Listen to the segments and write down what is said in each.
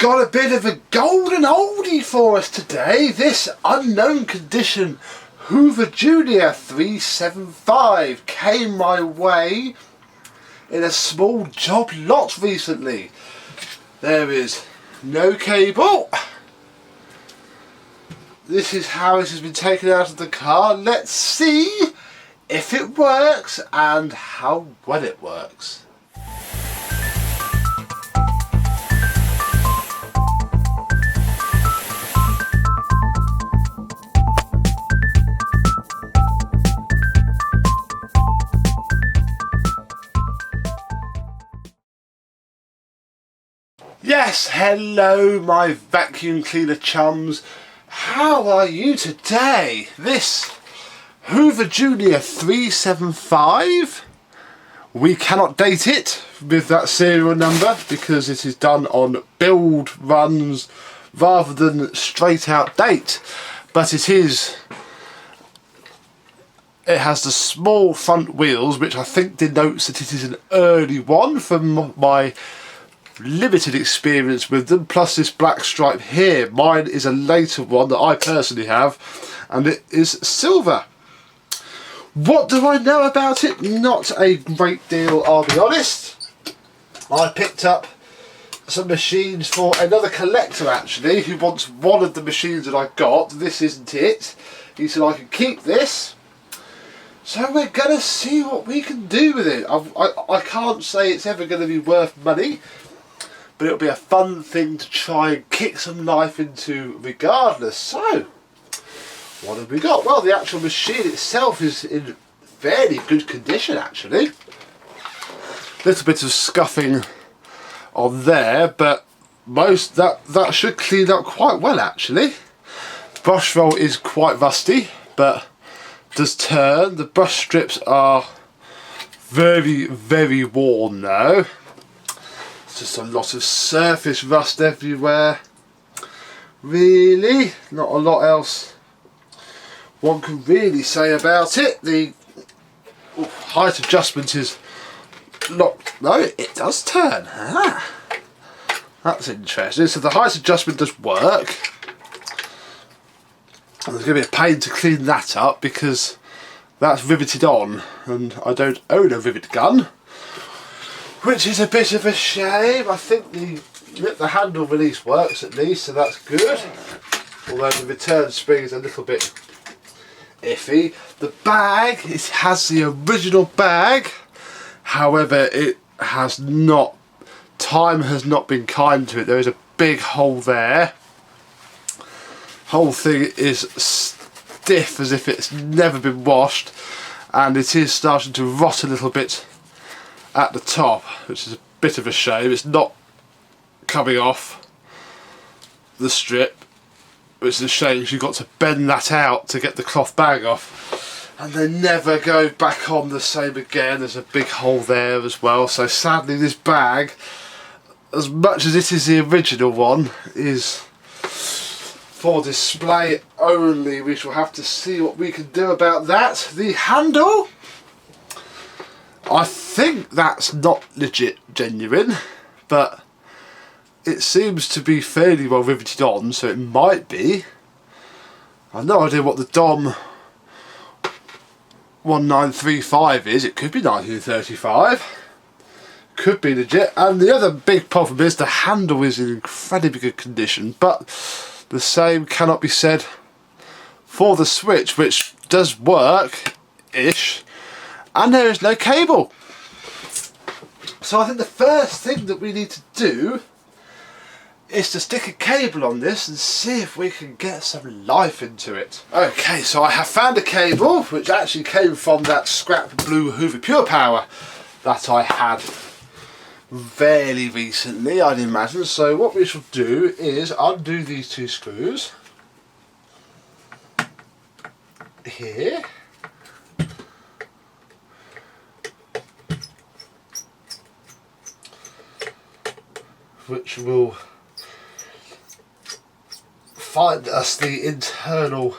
got a bit of a golden oldie for us today. This unknown condition Hoover Junior 375 came my way in a small job lot recently. There is no cable. This is how it has been taken out of the car. Let's see if it works and how well it works. Yes, hello my vacuum cleaner chums. How are you today? This Hoover Junior 375, we cannot date it with that serial number because it is done on build runs rather than straight out date, but it has the small front wheels, which I think denotes that it is an early one from my limited experience with them, plus this black stripe here. Mine is a later one that I personally have, and it is silver. What do I know about it? Not a great deal, I'll be honest. I picked up some machines for another collector actually, who wants one of the machines that I got. This isn't it. He said I can keep this. So we're going to see what we can do with it. I can't say it's ever going to be worth money, but it'll be a fun thing to try and kick some life into regardless. So, what have we got? Well, the actual machine itself is in fairly good condition actually. Little bit of scuffing on there, but that should clean up quite well actually. Brush roll is quite rusty, but does turn. The brush strips are very, very worn now. Just a lot of surface rust everywhere. Really, not a lot else one can really say about it. The height adjustment is locked. No, it does turn. That's interesting. So the height adjustment does work. And there's going to be a pain to clean that up because that's riveted on, and I don't own a rivet gun, which is a bit of a shame. I think the handle release works at least, so that's good. Although the return spring is a little bit iffy. The bag, it has the original bag, however it has not, time has not been kind to it. There is a big hole there. Whole thing is stiff as if it's never been washed, and it is starting to rot a little bit at the top, which is a bit of a shame. It's not coming off the strip, which is a shame because you've got to bend that out to get the cloth bag off, and they never go back on the same again. There's a big hole there as well, so sadly this bag, as much as it is the original one, is for display only. We shall have to see what we can do about that. The handle, I think that's not legit genuine, but it seems to be fairly well riveted on, so it might be. I've no idea what the DOM 1935 is. It could be 1935. Could be legit. And the other big problem is the handle is in incredibly good condition, but the same cannot be said for the switch, which does work-ish, and there is no cable. So I think the first thing that we need to do is to stick a cable on this and see if we can get some life into it. Okay, so I have found a cable which actually came from that scrap blue Hoover Pure Power that I had fairly recently, I'd imagine. So what we shall do is undo these two screws here, which will find us the internal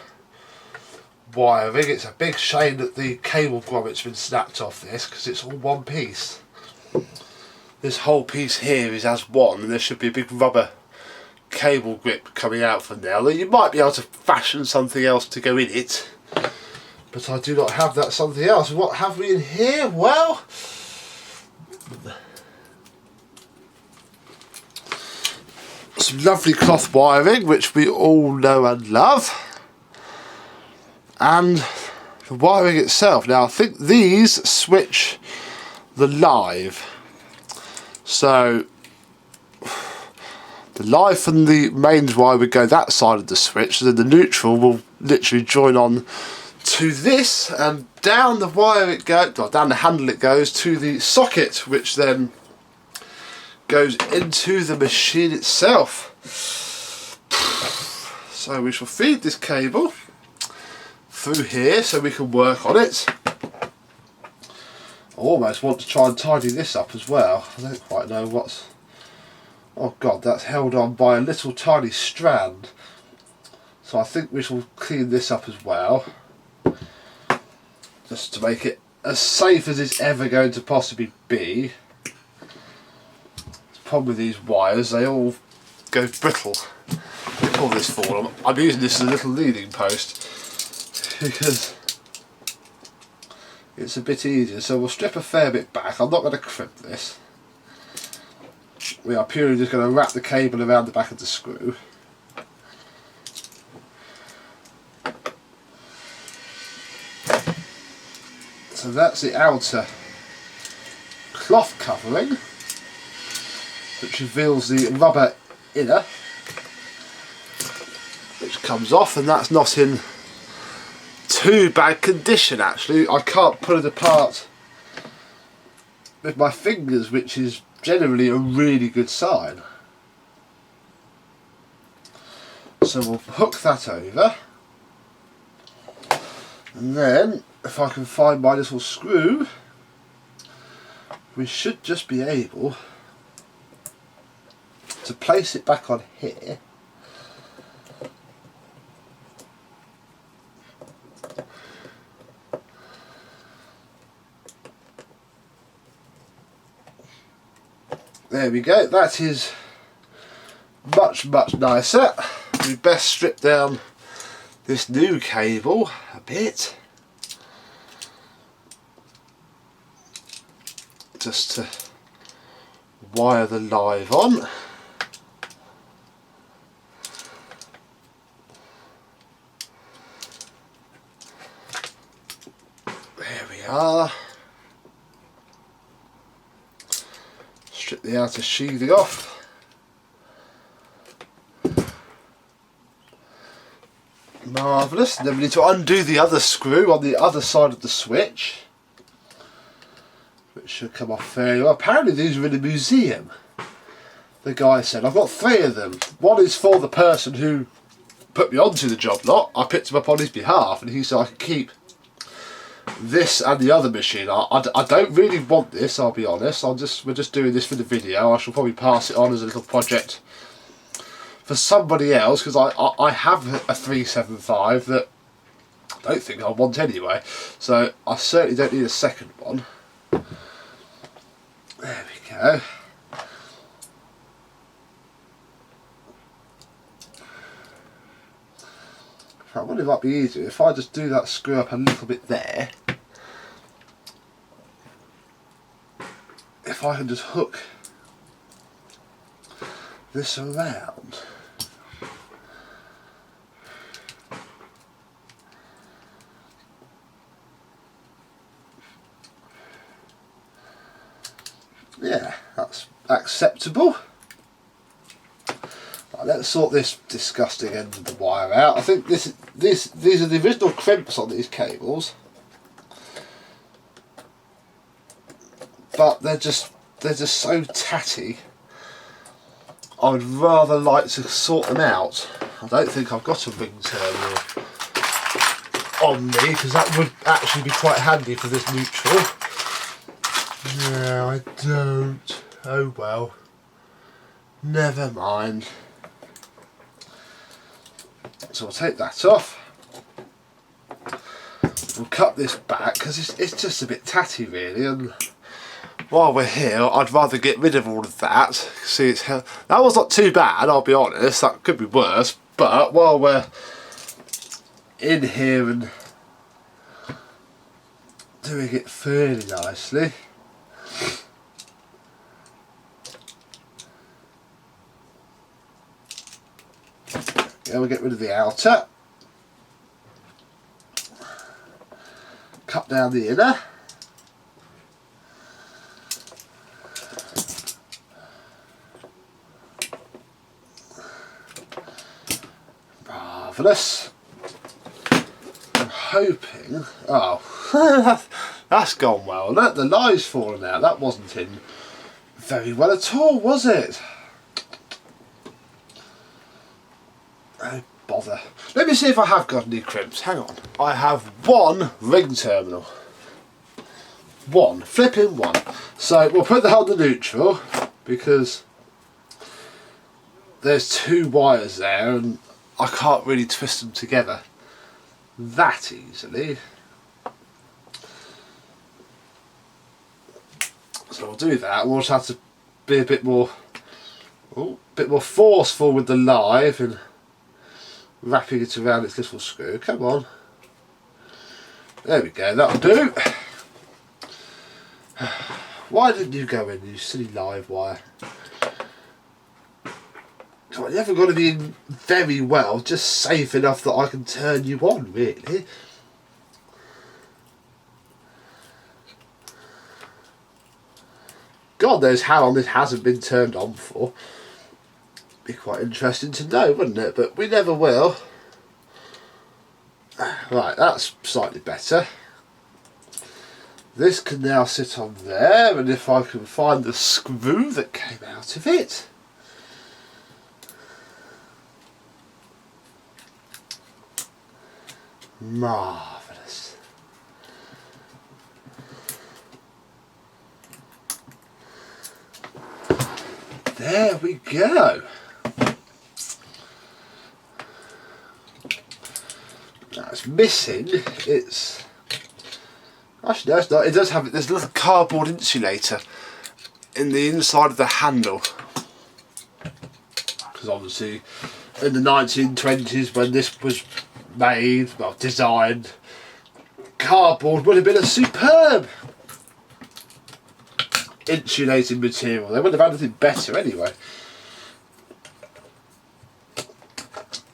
wiring. It's a big shame that the cable grommet's been snapped off this, because it's all one piece. This whole piece here is as one, and there should be a big rubber cable grip coming out from there. Although you might be able to fashion something else to go in it, but I do not have that something else. What have we in here? Well, some lovely cloth wiring, which we all know and love, and the wiring itself. Now I think these switch the live, so the live from the mains wire would go that side of the switch, and then the neutral will literally join on to this, and down the wire it goes, or down the handle it goes to the socket, which then goes into the machine itself. So we shall feed this cable through here so we can work on it. I almost want to try and tidy this up as well. I don't quite know what's... Oh god, that's held on by a little tiny strand. So I think we shall clean this up as well, just to make it as safe as it's ever going to possibly be. The problem with these wires, they all go brittle. Pull this forward. I'm using this as a little leaning post because it's a bit easier. So we'll strip a fair bit back. I'm not going to crimp this. We are purely just going to wrap the cable around the back of the screw. So that's the outer cloth covering, which reveals the rubber inner, which comes off, and that's not in too bad condition actually. I can't pull it apart with my fingers, which is generally a really good sign. So we'll hook that over, and then if I can find my little screw, we should just be able to place it back on here. There we go, that is much nicer. We best strip down this new cable a bit, just to wire the live on. There we are. Strip the outer sheathing off. Marvellous. Then we need to undo the other screw on the other side of the switch, which should come off fairly well. Apparently these are in a museum, the guy said. I've got 3 of them. One is for the person who put me onto the job lot. I picked him up on his behalf, and he said I can keep this and the other machine. I don't really want this, I'll be honest. We're just doing this for the video. I shall probably pass it on as a little project for somebody else, because I have a 375 that I don't think I want anyway, so I certainly don't need a second one. There we go. I wonder if it might be easier if I just do that screw up a little bit there. If I can just hook this around. Yeah, that's acceptable. Right, let's sort this disgusting end of the wire out. I think these are the original crimps on these cables, but they're just so tatty. I would rather like to sort them out. I don't think I've got a ring terminal on me, because that would actually be quite handy for this neutral. No, I don't. Oh well. Never mind. So we'll take that off. We'll cut this back because it's just a bit tatty really, and while we're here, I'd rather get rid of all of that. See, that was not too bad, I'll be honest. That could be worse. But while we're in here and doing it fairly nicely, yeah, we'll get rid of the outer, cut down the inner. Marvellous. I'm hoping, oh, that's gone well. Look, the lie's fallen out. That wasn't in very well at all, was it? Oh, bother. Let me see if I have got any crimps. Hang on. I have one ring terminal. One. Flipping one. So we'll put that on the neutral because there's two wires there and I can't really twist them together that easily. So we'll do that. We'll just have to be a bit more forceful with the live and wrapping it around its little screw. Come on. There we go, that'll do. Why didn't you go in, you silly live wire? Come on, you haven't got to be in very well, just safe enough that I can turn you on, really. God knows how long this hasn't been turned on for. Be quite interesting to know, wouldn't it? But we never will. Right, that's slightly better. This can now sit on there, and if I can find the screw that came out of it. Marvellous. There we go. Now it's missing. It's actually no, it's not. It does have it. There's a little cardboard insulator in the inside of the handle, because obviously in the 1920s when this was made, well, designed, cardboard would have been a superb insulating material. They wouldn't have had anything better anyway.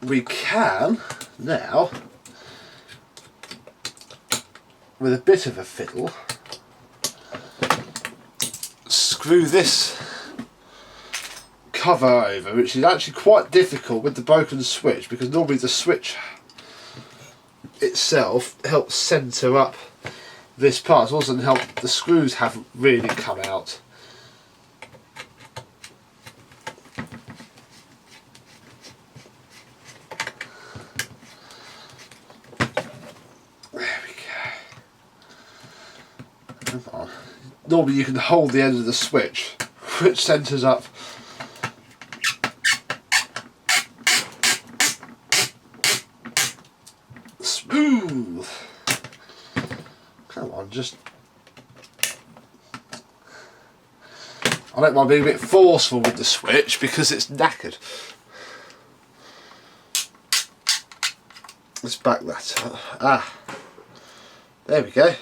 We can now, with a bit of a fiddle, screw this cover over, which is actually quite difficult with the broken switch, because normally the switch itself helps centre up this part. It also doesn't help, the screws haven't really come out. There we go. Come on. Normally you can hold the end of the switch, which centres up. Smooth. Come on, just. I don't mind being a bit forceful with the switch because it's knackered. Let's back that up. Ah, there we go.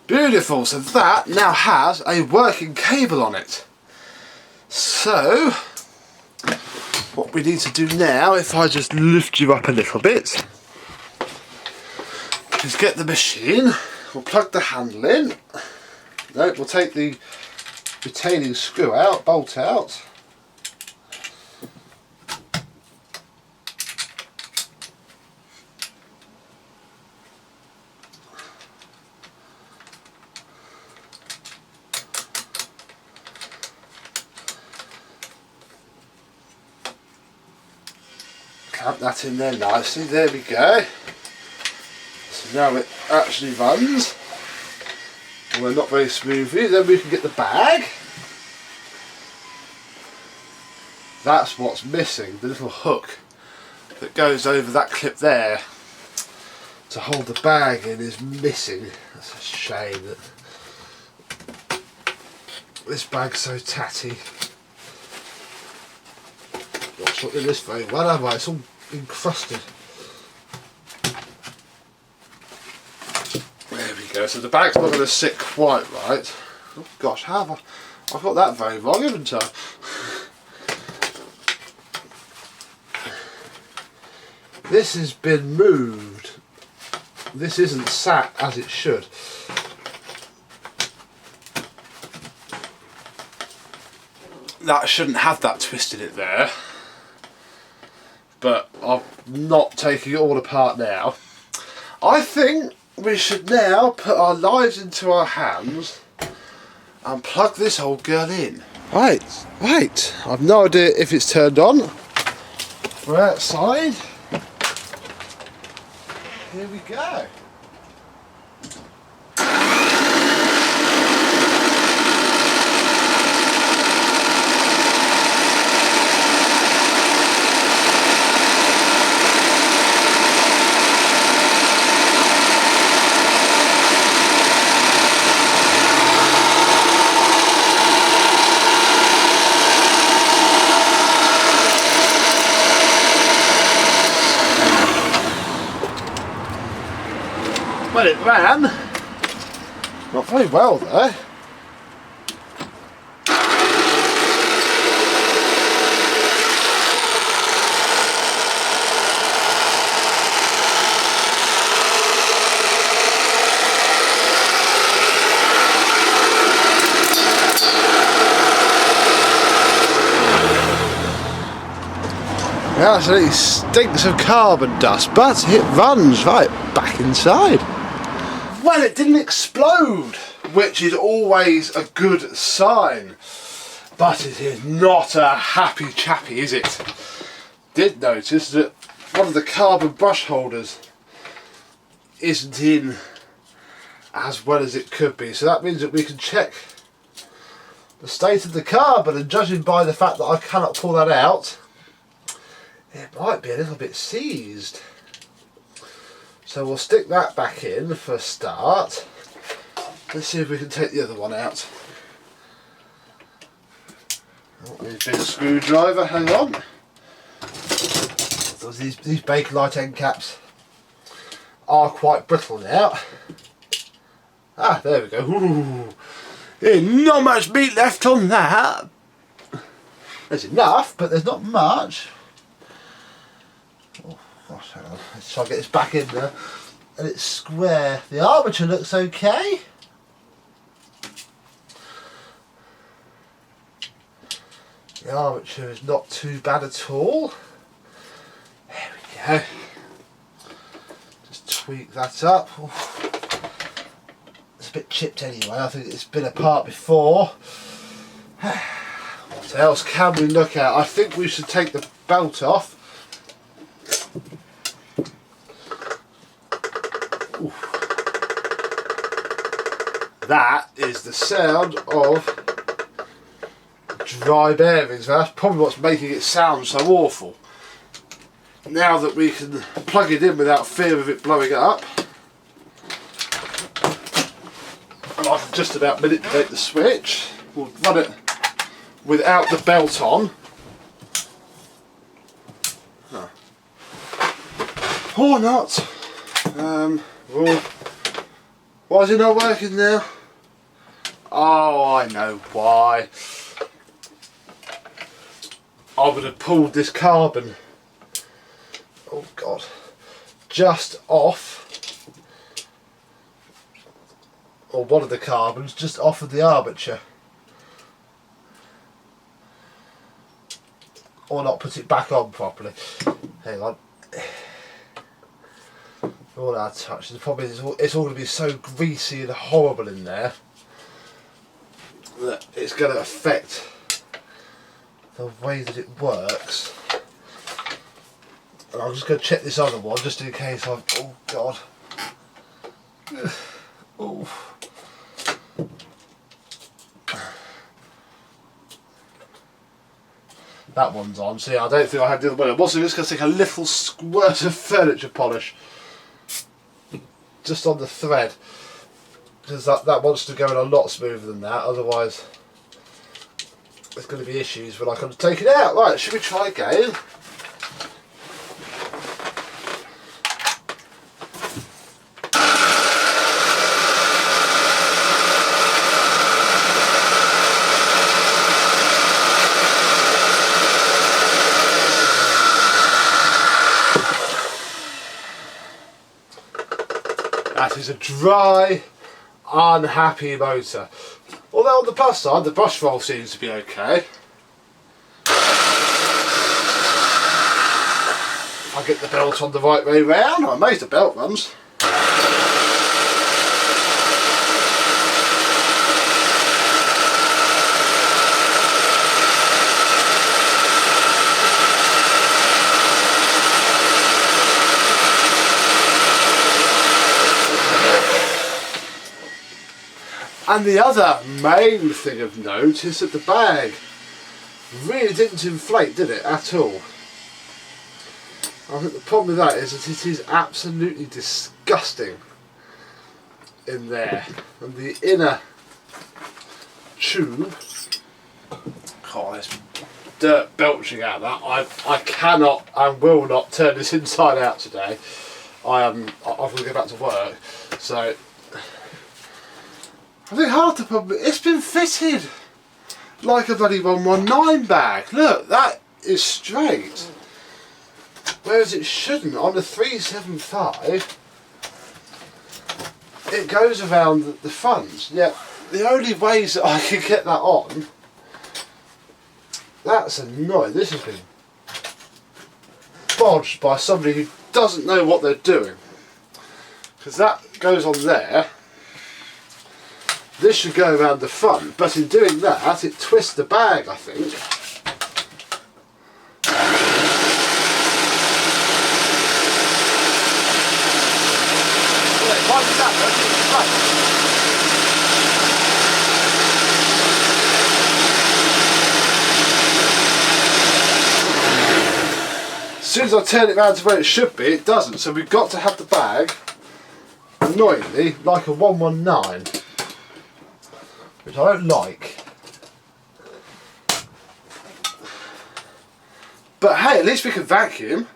Beautiful, so that now has a working cable on it. So, what we need to do now, if I just lift you up a little bit, is get the machine, we'll plug the handle in, no, we'll take the retaining screw out, bolt out, clamp that in there nicely, there we go. So now it actually runs, although not very smoothly. Then we can get the bag. That's what's missing, the little hook that goes over that clip there to hold the bag in is missing. That's a shame that this bag's so tatty. Not sorting this very well, have I? It's all encrusted. There we go. So the bag's not going to sit quite right. Oh gosh, how have I've got that very wrong, haven't I? This has been moved. This isn't sat as it should. That shouldn't have that twisted it there. But I'm not taking it all apart now. I think we should now put our lives into our hands and plug this old girl in. Right, I've no idea if it's turned on. We're outside. Here we go. Well, it ran. Not very well there. It absolutely stinks of carbon dust, but it runs right back inside. Well, it didn't explode, which is always a good sign. But it is not a happy chappy, is it? Did notice that one of the carbon brush holders isn't in as well as it could be. So that means that we can check the state of the carbon, and judging by the fact that I cannot pull that out, it might be a little bit seized. So we'll stick that back in for a start. Let's see if we can take the other one out. Oh, there's a bit of screwdriver, hang on. So these Bakelite end caps are quite brittle now. Ah, there we go. Ooh. Yeah, not much meat left on that. There's enough, but there's not much. Oh, gosh, hang on. Let's try and get this back in there. And it's square. The armature looks okay. The armature is not too bad at all. There we go. Just tweak that up. Oof. It's a bit chipped anyway. I think it's been apart before. What else can we look at? I think we should take the belt off. Oof. That is the sound of dry bearings. That's probably what's making it sound so awful. Now that we can plug it in without fear of it blowing up, and I can just about manipulate the switch. We'll run it without the belt on. Huh. Or not. Well, why is it not working now? Oh, I know why. I would have pulled this carbon, oh god, just off, or one of the carbons just off of the armature, or not put it back on properly. Hang on. All our touch. The problem is it's all going to be so greasy and horrible in there that it's going to affect the way that it works. And I'm just going to check this other one just in case I've... oh god. Oh. That one's on. See, I don't think I had the other one. I'm also just going to take a little squirt of furniture polish. just on the thread, because that wants to go in a lot smoother than that, otherwise there's going to be issues when I come to take it out. Right, should we try again? That is a dry, unhappy motor. Although on the plus side, the brush roll seems to be okay. If I get the belt on the right way round, I'm amazed the belt runs. And the other main thing of note is that the bag really didn't inflate, did it, at all? I think the problem with that is that it is absolutely disgusting in there. And the inner tube, oh, there's dirt belching out of that. I cannot and will not turn this inside out today. I've got to go back to work, so I think half the problem, it's been fitted like a bloody 119 bag. Look, that is straight. Whereas it shouldn't. On the 375, it goes around the front. Yet the only ways that I can get that on, that's annoying. This has been bodged by somebody who doesn't know what they're doing. Because that goes on there. This should go around the front, but in doing that, it twists the bag, I think. As soon as I turn it round to where it should be, it doesn't. So we've got to have the bag, annoyingly, like a 119. Which I don't like. But hey, at least we can vacuum.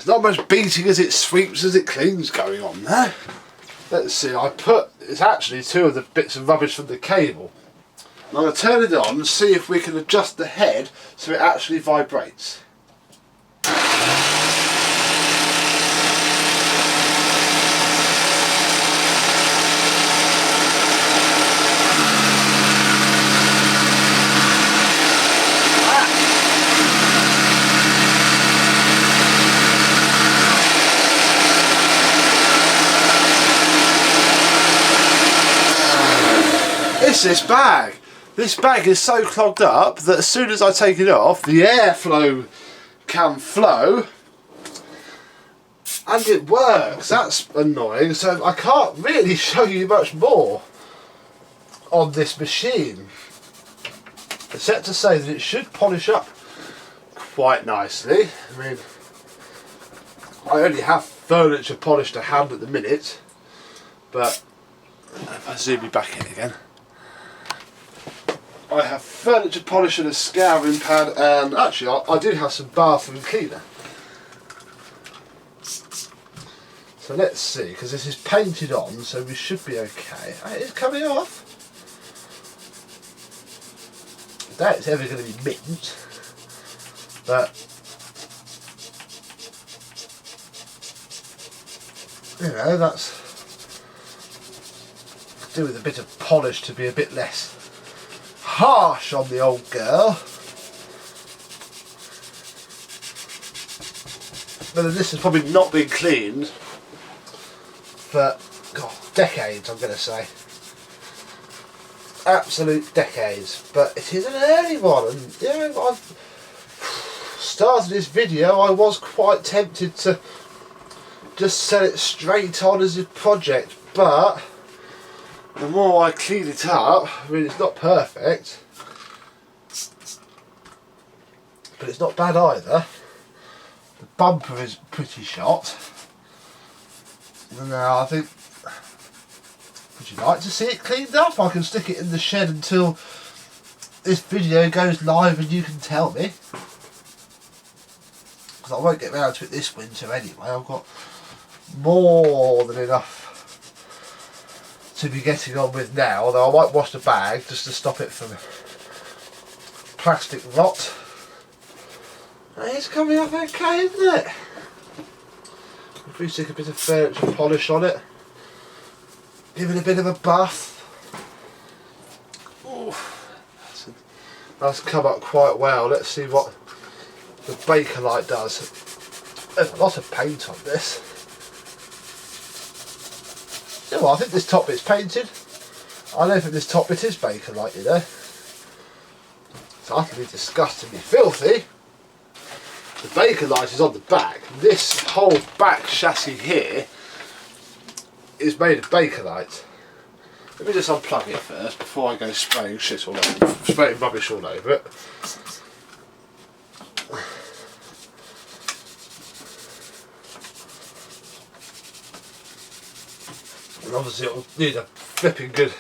Not much beating as it sweeps as it cleans going on there. Let's see, it's actually two of the bits of rubbish from the cable. I'm going to turn it on and see if we can adjust the head so it actually vibrates. This bag. This bag is so clogged up that as soon as I take it off, the airflow can flow and it works. That's annoying, so I can't really show you much more on this machine, except to say that it should polish up quite nicely. I mean, I only have furniture polish to hand at the minute, but if I zoom you back in again, I have furniture polish and a scouring pad, and actually I do have some bathroom cleaner. So let's see, because this is painted on, so we should be okay. It is coming off. I doubt it's ever going to be mint, but you know, that's could do with a bit of polish to be a bit less harsh on the old girl. but this has probably not been cleaned for, God, decades, I'm going to say. Absolute decades. But it is an early one, and you know, I've started this video, I was quite tempted to just sell it straight on as a project, but the more I clean it up, I mean, it's not perfect, but it's not bad either. The bumper is pretty shot. And now I think, would you like to see it cleaned up? I can stick it in the shed until this video goes live and you can tell me. Because I won't get round to it this winter anyway. I've got more than enough to be getting on with now, although I might wash the bag just to stop it from plastic rot. It's coming up okay, isn't it? If we stick a bit of furniture polish on it, give it a bit of a buff. Ooh, that's come up quite well. Let's see what the Bakelite does. There's a lot of paint on this. You know what, I think this top bit's painted. I don't think this top bit is Bakelite, you know. It's utterly disgustingly filthy. The Bakelite is on the back. This whole back chassis here is made of Bakelite. Let me just unplug it first before I go spraying shit all over, spraying rubbish all over it. And obviously it'll need a flipping good...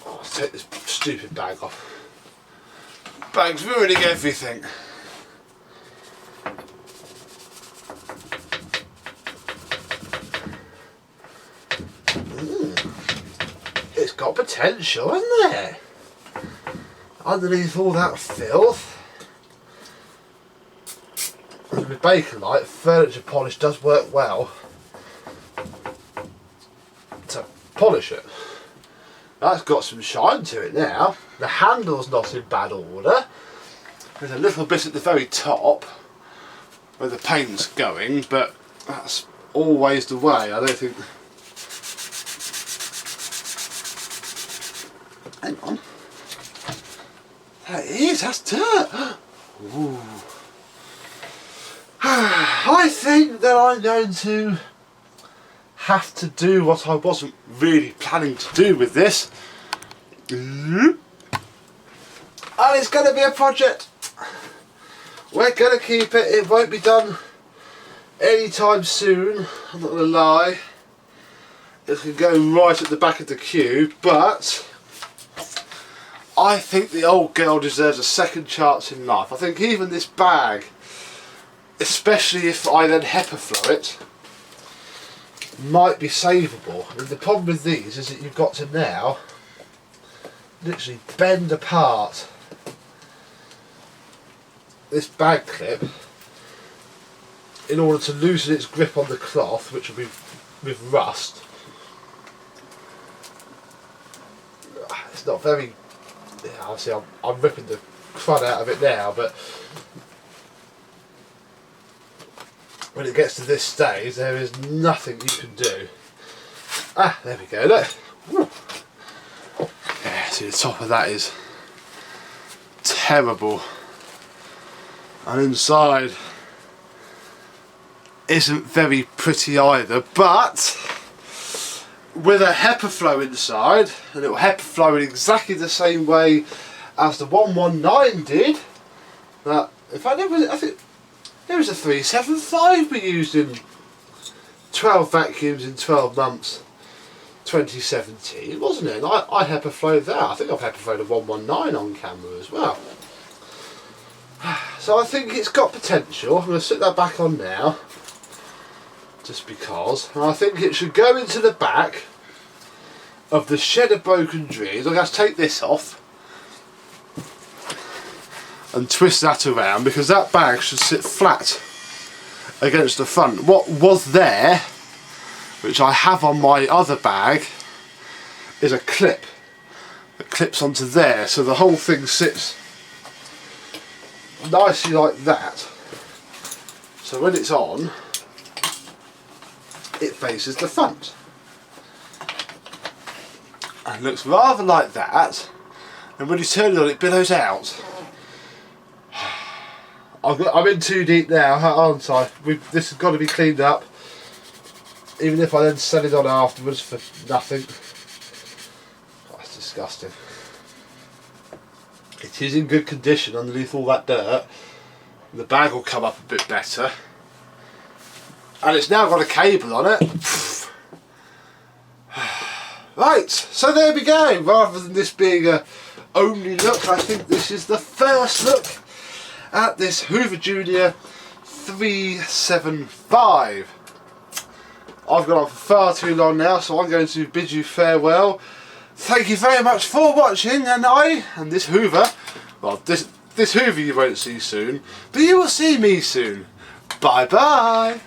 Oh, let's take this stupid bag off. Bag's ruining everything. It's got potential, hasn't it? Underneath all that filth. And with Bakelite, furniture polish does work well to polish it. That's got some shine to it now. The handle's not in bad order. There's a little bit at the very top where the paint's going, but that's always the way. I don't think... Hang on. That is, that's dirt. Ooh. I think that I'm going to have to do what I wasn't really planning to do with this. And it's going to be a project. We're going to keep it. It won't be done anytime soon. I'm not going to lie. It can go right at the back of the queue, but I think the old girl deserves a second chance in life. I think even this bag, especially if I then HEPA flow it, might be savable. I mean, the problem with these is that you've got to now literally bend apart this bag clip in order to loosen its grip on the cloth, which will be with rust. It's not very... Obviously I'm ripping the crud out of it now, but when it gets to this stage there is nothing you can do. Ah, there we go, look. Woo. Yeah, see, the top of that is terrible, and inside isn't very pretty either, but with a HEPA flow inside, and it will HEPA flow in exactly the same way as the 119 did. That, in fact, I think there was a 375 we used in 12 vacuums in 12 months, 2017, wasn't it? And I HEPA flowed that. I think I've HEPA flowed a 119 on camera as well. So I think it's got potential. I'm going to sit that back on now, just because. And I think it should go into the back of the shed of broken dreams. I'm going to take this off and twist that around, because that bag should sit flat against the front. What was there, which I have on my other bag, is a clip that clips onto there, so the whole thing sits nicely like that. So when it's on, it faces the front. And it looks rather like that, and when you turn it on, it billows out. I'm in too deep now, aren't I? This has got to be cleaned up, even if I then set it on afterwards for nothing. Oh, that's disgusting. It is in good condition underneath all that dirt. The bag will come up a bit better. And it's now got a cable on it. Right, so there we go. Rather than this being a only look, I think this is the first look at this Hoover Junior 375. I've gone on for far too long now, so I'm going to bid you farewell. Thank you very much for watching, and this Hoover, well, this Hoover you won't see soon, but you will see me soon. Bye bye.